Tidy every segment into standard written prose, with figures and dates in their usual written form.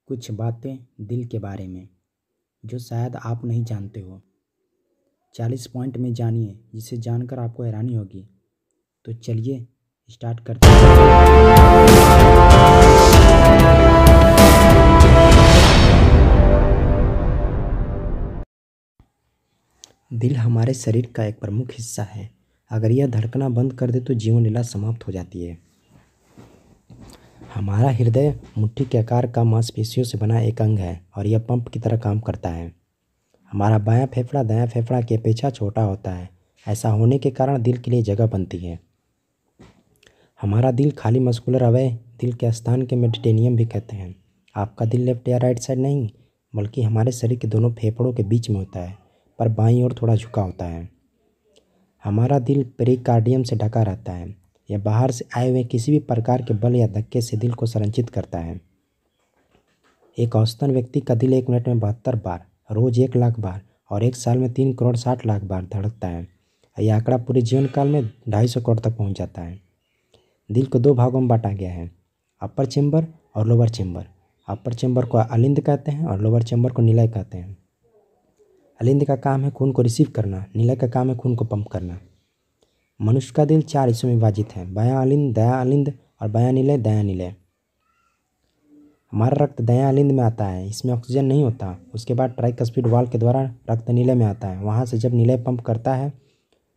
कुछ बातें दिल के बारे में जो शायद आप नहीं जानते हो। 40 पॉइंट में जानिए जिसे जानकर आपको हैरानी होगी। तो चलिए स्टार्ट करते हैं। दिल हमारे शरीर का एक प्रमुख हिस्सा है। अगर यह धड़कना बंद कर दे तो जीवन लीला समाप्त हो जाती है। हमारा हृदय मुट्ठी के आकार का मांसपेशियों से बना एक अंग है और यह पंप की तरह काम करता है। हमारा बायां फेफड़ा दायां फेफड़ा की अपेक्षा छोटा होता है। ऐसा होने के कारण दिल के लिए जगह बनती है। हमारा दिल खाली मस्कुलर अवयव दिल के स्थान के मेडिटेरियम भी कहते हैं। आपका दिल लेफ्ट या राइट साइड नहीं बल्कि हमारे शरीर के दोनों फेफड़ों के बीच में होता है, पर बाईं ओर थोड़ा झुका होता है। हमारा दिल पेरिकार्डियम से ढका रहता है। यह बाहर से आए हुए किसी भी प्रकार के बल या धक्के से दिल को संरक्षित करता है। एक औसतन व्यक्ति का दिल 1 मिनट में 72 बार, रोज 1 लाख बार और 1 साल में 3 करोड़ 60 लाख बार धड़कता है। यह आंकड़ा पूरे जीवन काल में 250 करोड़ तक पहुंच जाता है। दिल को 2 भागों में बांटा गया है, अपर चेंबर और लोअर चेंबर। अपर चेंबर को अलिंद कहते हैं और लोअर चेंबर को निलय कहते हैं। अलिंद का काम है खून को रिसीव करना, निलय का काम है खून को पंप करना। मनुष्य का दिल 4 हिस्सों में विभाजित है, बायां अलिंद, दायां अलिंद और बायां निलय, दायां निलय। हमारा रक्त दायां अलिंद में आता है, इसमें ऑक्सीजन नहीं होता। उसके बाद ट्राइकस्पिड वाल्व के द्वारा रक्त निलय में आता है। वहाँ से जब निलय पंप करता है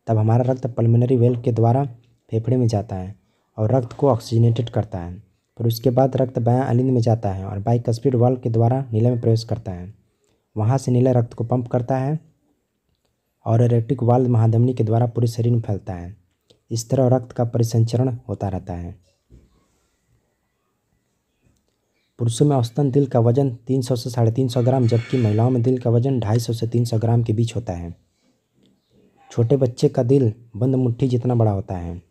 तब हमारा रक्त पल्मोनरी वेल्व के द्वारा फेफड़े में जाता है और रक्त को ऑक्सीजनेटेड करता है। फिर उसके बाद रक्त बायां अलिंद में जाता है और बाइकस्पिड वाल्व के द्वारा निलय में प्रवेश करता है। वहाँ से निलय रक्त को पंप करता है और एरेक्टिक वाल्व महाधमनी के द्वारा पूरे शरीर में फैलता है। इस तरह रक्त का परिसंचरण होता रहता है। पुरुषों में औसतन दिल का वजन 300 से 350 ग्राम, जबकि महिलाओं में दिल का वजन 250 से 300 ग्राम के बीच होता है। छोटे बच्चे का दिल बंद मुट्ठी जितना बड़ा होता है।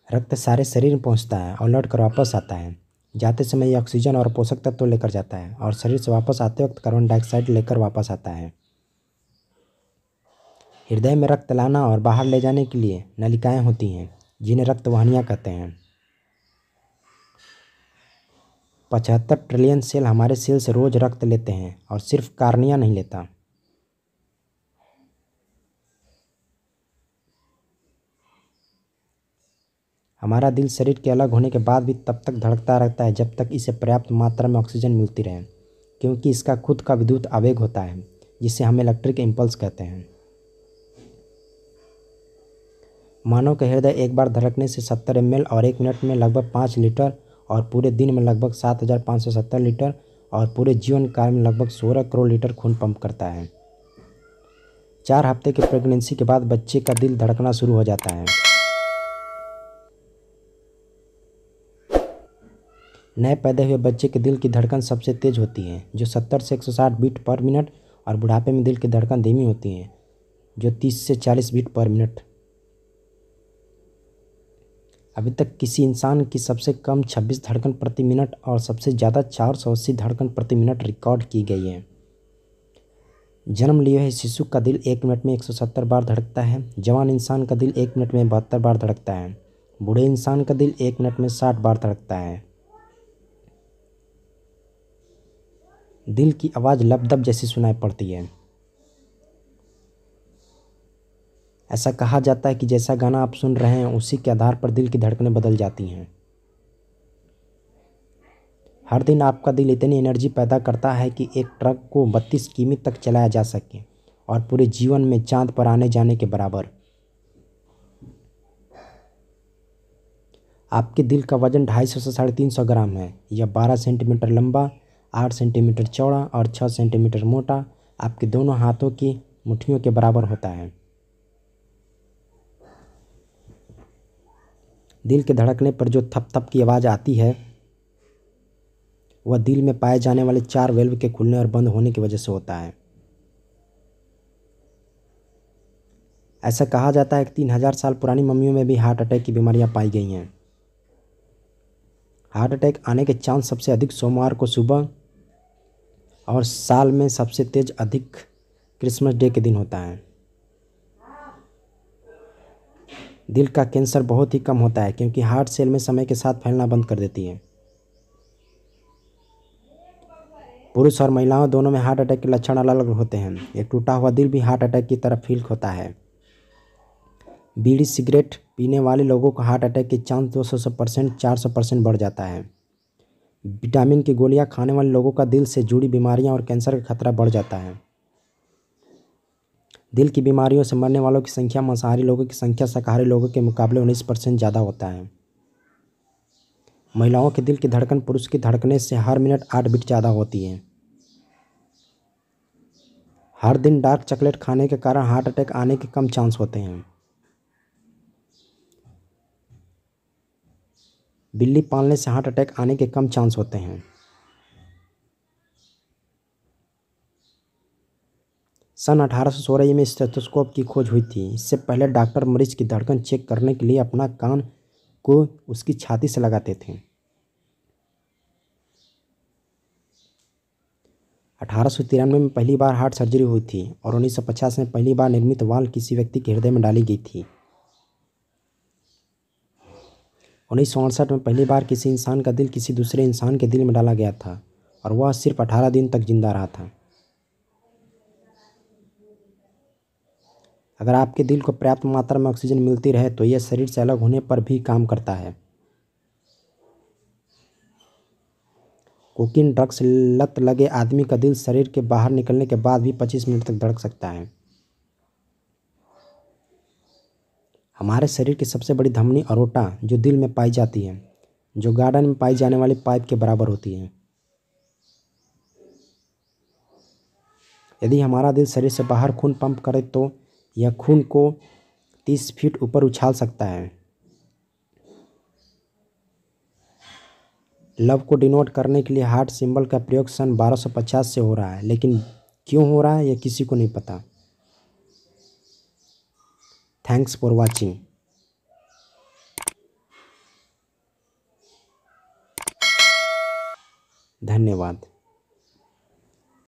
रक्त सारे शरीर में पहुंचता है और लौट कर वापस आता है। जाते समय यह ऑक्सीजन और पोषक तत्व लेकर जाता है और शरीर से वापस आते वक्त कार्बन डाइऑक्साइड लेकर वापस आता है। हृदय में रक्त लाना और बाहर ले जाने के लिए नलिकाएं होती हैं, जिन्हें रक्त वाहिनियां कहते हैं। 75 ट्रिलियन सेल हमारे सेल से रोज रक्त लेते हैं और सिर्फ कार्निया नहीं लेता। हमारा दिल शरीर के अलग होने के बाद भी तब तक धड़कता रहता है जब तक इसे पर्याप्त मात्रा में ऑक्सीजन मिलती रहे, क्योंकि इसका खुद का विद्युत आवेग होता है जिसे हम इलेक्ट्रिक इम्पल्स कहते हैं। मानव का हृदय एक बार धड़कने से 70 ml और 1 मिनट में लगभग 5 लीटर और पूरे दिन में लगभग 7570 लीटर और पूरे जीवन काल में लगभग 16 करोड़ लीटर खून पंप करता है। 4 हफ्ते की प्रेगनेंसी के बाद बच्चे का दिल धड़कना शुरू हो जाता है। नए पैदा हुए बच्चे के दिल की धड़कन सबसे तेज होती है, जो 70 से 160 बीट पर मिनट, और बुढ़ापे में दिल की धड़कन धीमी होती है, जो 30 से 40 बीट पर मिनट। अभी तक किसी इंसान की सबसे कम 26 धड़कन प्रति मिनट और सबसे ज़्यादा 480 धड़कन प्रति मिनट रिकॉर्ड की गई है। जन्म लिए हुए शिशु का दिल 1 मिनट में 170 बार धड़कता है। जवान इंसान का दिल 1 मिनट में 72 बार धड़कता है। बूढ़े इंसान का दिल 1 मिनट में 60 बार धड़कता है। दिल की आवाज़ लबदब जैसी सुनाई पड़ती है। ऐसा कहा जाता है कि जैसा गाना आप सुन रहे हैं उसी के आधार पर दिल की धड़कनें बदल जाती हैं। हर दिन आपका दिल इतनी एनर्जी पैदा करता है कि एक ट्रक को 32 किमी तक चलाया जा सके, और पूरे जीवन में चांद पर आने जाने के बराबर। आपके दिल का वजन 250 से 350 ग्राम है। यह 12 सेंटीमीटर लंबा, 8 सेंटीमीटर चौड़ा और 6 सेंटीमीटर मोटा आपके दोनों हाथों की मुट्ठियों के बराबर होता है। दिल के धड़कने पर जो थप थप की आवाज़ आती है वह दिल में पाए जाने वाले 4 वेल्व के खुलने और बंद होने की वजह से होता है। ऐसा कहा जाता है कि 3000 साल पुरानी मम्मियों में भी हार्ट अटैक की बीमारियां पाई गई हैं। हार्ट अटैक आने के चांस सबसे अधिक सोमवार को सुबह और साल में सबसे तेज अधिक क्रिसमस डे के दिन होता है। दिल का कैंसर बहुत ही कम होता है क्योंकि हार्ट सेल में समय के साथ फैलना बंद कर देती है। पुरुष और महिलाओं दोनों में हार्ट अटैक के लक्षण अलग अलग होते हैं। एक टूटा हुआ दिल भी हार्ट अटैक की तरफ फील होता है। बीड़ी सिगरेट पीने वाले लोगों को हार्ट अटैक के चांस 200% 400% बढ़ जाता है। विटामिन की गोलियां खाने वाले लोगों का दिल से जुड़ी बीमारियां और कैंसर का खतरा बढ़ जाता है। दिल की बीमारियों से मरने वालों की संख्या मांसाहारी लोगों की संख्या शाकाहारी लोगों के मुकाबले 19% ज़्यादा होता है। महिलाओं के दिल की धड़कन पुरुष की धड़कने से हर मिनट 8 बीट ज़्यादा होती है। हर दिन डार्क चॉकलेट खाने के कारण हार्ट अटैक आने के कम चांस होते हैं। बिल्ली पालने से हार्ट अटैक आने के कम चांस होते हैं। सन 1816 में स्टेथोस्कोप की खोज हुई थी। इससे पहले डॉक्टर मरीज की धड़कन चेक करने के लिए अपना कान को उसकी छाती से लगाते थे। 1893 में पहली बार हार्ट सर्जरी हुई थी और 1950 में पहली बार निर्मित वाल्व किसी व्यक्ति के हृदय में डाली गई थी। 1968 में पहली बार किसी इंसान का दिल किसी दूसरे इंसान के दिल में डाला गया था और वह सिर्फ 18 दिन तक जिंदा रहा था। अगर आपके दिल को पर्याप्त मात्रा में ऑक्सीजन मिलती रहे तो यह शरीर से अलग होने पर भी काम करता है। कोकीन ड्रग्स लत लगे आदमी का दिल शरीर के बाहर निकलने के बाद भी 25 मिनट तक धड़क सकता है। हमारे शरीर की सबसे बड़ी धमनी अरोटा जो दिल में पाई जाती है, जो गार्डन में पाई जाने वाली पाइप के बराबर होती है। यदि हमारा दिल शरीर से बाहर खून पंप करे तो यह खून को 30 फीट ऊपर उछाल सकता है। लव को डिनोट करने के लिए हार्ट सिंबल का प्रयोग सन 1250 से हो रहा है, लेकिन क्यों हो रहा है यह किसी को नहीं पता। Thanks for watching. धन्यवाद।